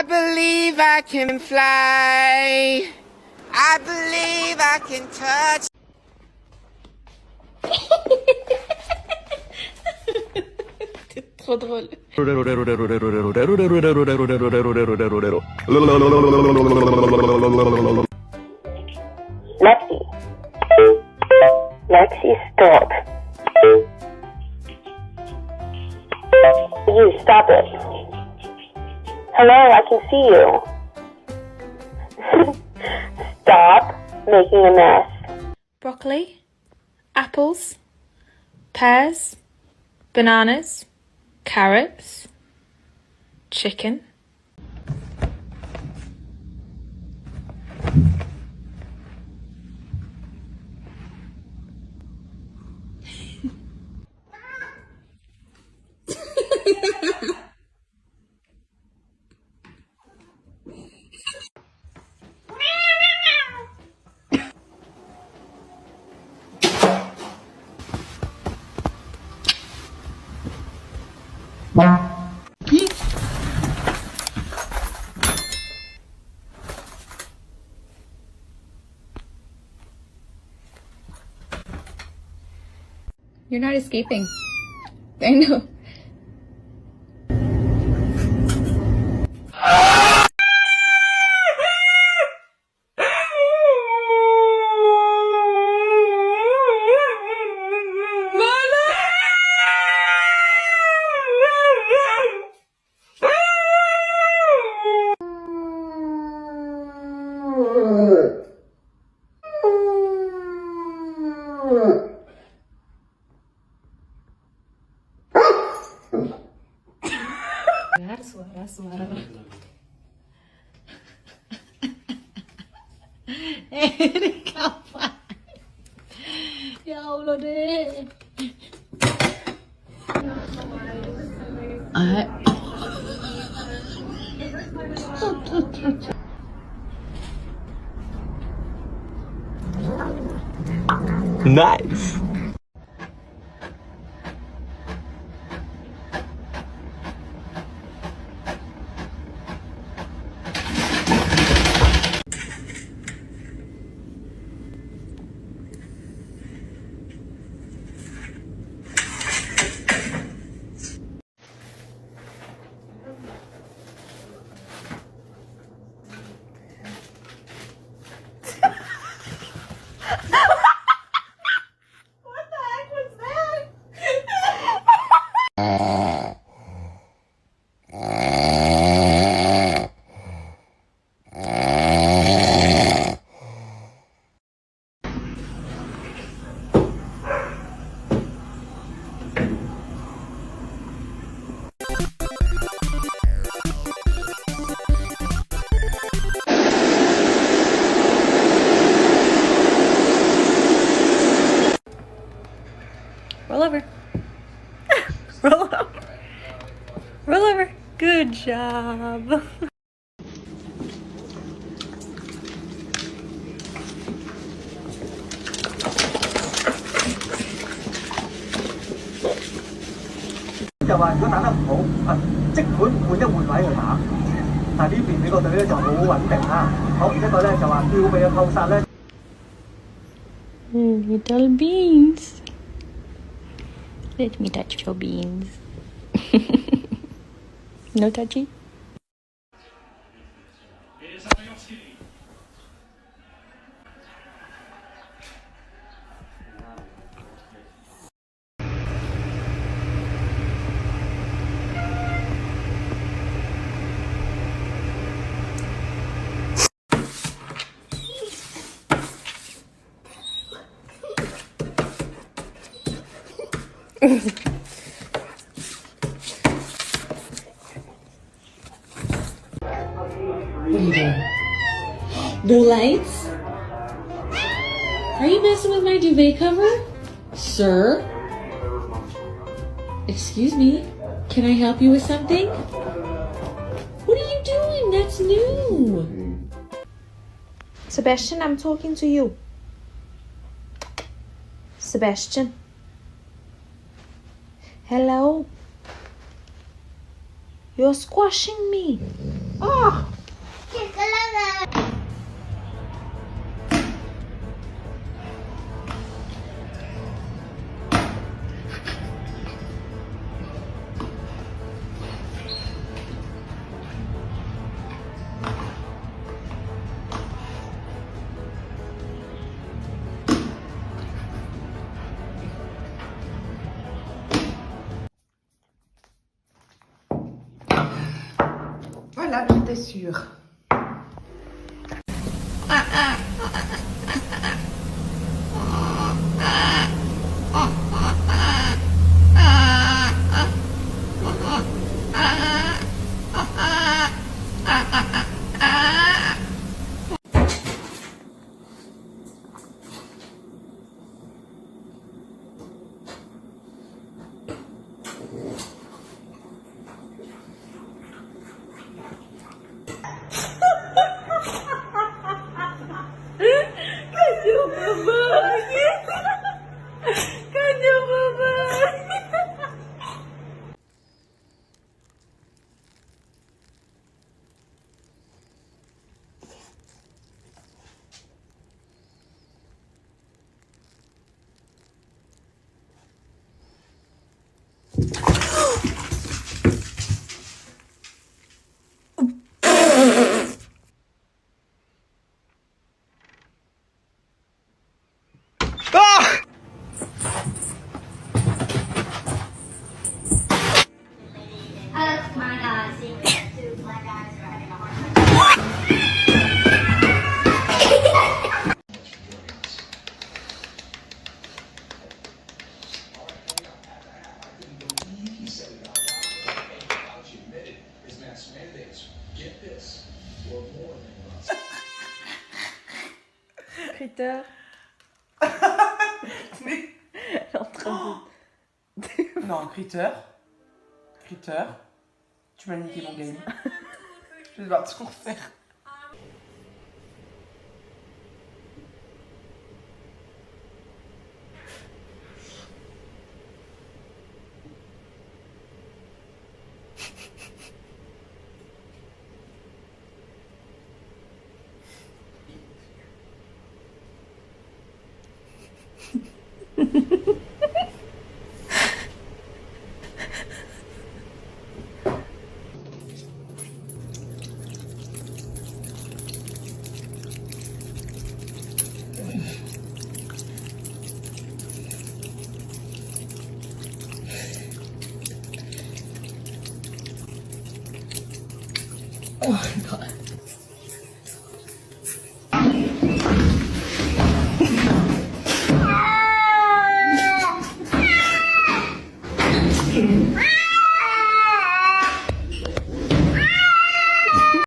I believe I can fly. I believe I can touch. Trop drôle. Lexi. Lexi, stop. You stop it. Hello, I can see you. Stop making a mess. Broccoli, apples, pears, bananas, carrots, chicken. You're not escaping. I know. Suara. Ini kapan? Ya Allah deh. Nice. Roll over. Roll over. Roll over. Good job.就話如果打得唔好，即管換一換位去打。但係呢邊美國隊咧就好穩定啦。好，一個咧就話吊臂嘅扣殺咧。Little beans. Let me touch your beans. No touchy? What are you doing? Blue lights? Are you messing with my duvet cover? Sir? Excuse me, can I help you with something? What are you doing? That's new. Sebastian, I'm talking to you. Sebastian. Hello. You're squashing me. Voilà, j'étais sûre. Critter. Mais... Elle est en train Non, Critter. Critter. Tu m'as niqué mon game. Je vais devoir tout refaire. Oh my god. Ah!